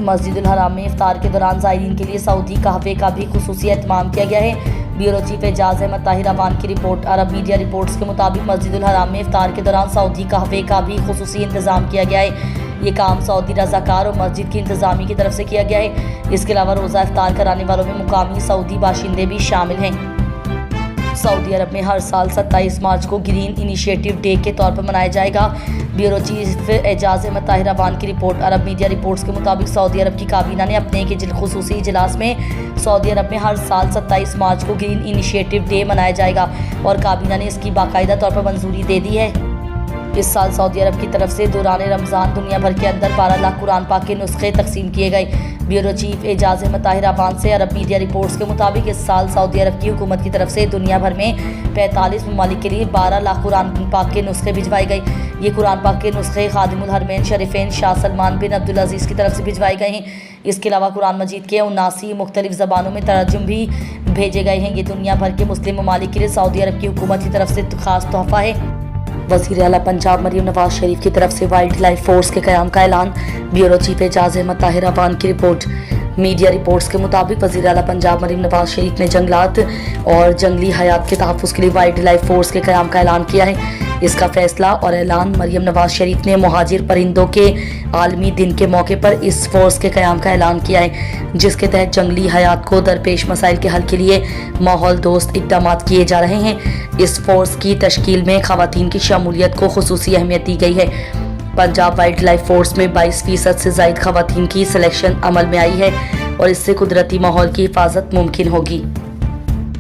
مسجد الحرام میں افطار کے دوران زائرین کے لیے سعودی قہوے کا بھی خصوصی اہتمام کیا گیا ہے۔ بیورو چیف اعجاز احمد طاہر اوان کی رپورٹ۔ عرب میڈیا رپورٹس کے مطابق مسجد الحرام میں افطار کے دوران سعودی قہوے کا بھی خصوصی انتظام کیا گیا ہے۔ یہ کام سعودی رضاکار اور مسجد کی انتظامیہ کی طرف سے کیا گیا ہے۔ اس کے علاوہ روزہ افطار کرانے والوں میں مقامی سعودی باشندے بھی شامل ہیں۔ سعودی عرب میں ہر سال 27 مارچ کو گرین انیشیٹو ڈے کے طور پر منایا جائے گا۔ بیورو چیف اعجاز احمد طاہر اوان کی رپورٹ۔ عرب میڈیا رپورٹس کے مطابق سعودی عرب کی کابینہ نے اپنے ایک خصوصی اجلاس میں سعودی عرب میں ہر سال 27 مارچ کو گرین انیشیٹو ڈے منایا جائے گا اور کابینہ نے اس کی باقاعدہ طور پر منظوری دے دی ہے۔ اس سال سعودی عرب کی طرف سے دوران رمضان دنیا بھر کے اندر 12 لاکھ قرآن پاک کے نسخے تقسیم کیے گئے۔ بیورو چیف اعجاز احمد طاہر اوان سے عرب میڈیا رپورٹس کے مطابق اس سال سعودی عرب کی حکومت کی طرف سے دنیا بھر میں 45 ممالک کے لیے 12 لاکھ قرآن پاک کے نسخے بھجوائے گئے۔ یہ قرآن پاک کے نسخے خادم الحرمین شریفین شاہ سلمان بن عبدالعزیز کی طرف سے بھجوائے گئے ہیں۔ اس کے علاوہ قرآن مجید کے 79 مختلف زبانوں میں ترجم بھی بھیجے گئے ہیں۔ یہ دنیا بھر کے مسلم ممالک کے لیے سعودی عرب کی حکومت کی طرف سے خاص تحفہ ہے۔ وزیر اعلیٰ پنجاب مریم نواز شریف کی طرف سے وائلڈ لائف فورس کے قیام کا اعلان۔ بیورو چیف اعجاز احمد طاہر اوان کی رپورٹ۔ میڈیا رپورٹس کے مطابق وزیر اعلیٰ پنجاب مریم نواز شریف نے جنگلات اور جنگلی حیات کے تحفظ کے لیے وائلڈ لائف فورس کے قیام کا اعلان کیا ہے۔ اس کا فیصلہ اور اعلان مریم نواز شریف نے مہاجر پرندوں کے عالمی دن کے موقع پر اس فورس کے قیام کا اعلان کیا ہے، جس کے تحت جنگلی حیات کو درپیش مسائل کے حل کے لیے ماحول دوست اقدامات کیے جا رہے ہیں۔ اس فورس کی تشکیل میں خواتین کی شمولیت کو خصوصی اہمیت دی گئی ہے۔ پنجاب وائلڈ لائف فورس میں 22% سے زائد خواتین کی سلیکشن عمل میں آئی ہے اور اس سے قدرتی ماحول کی حفاظت ممکن ہوگی۔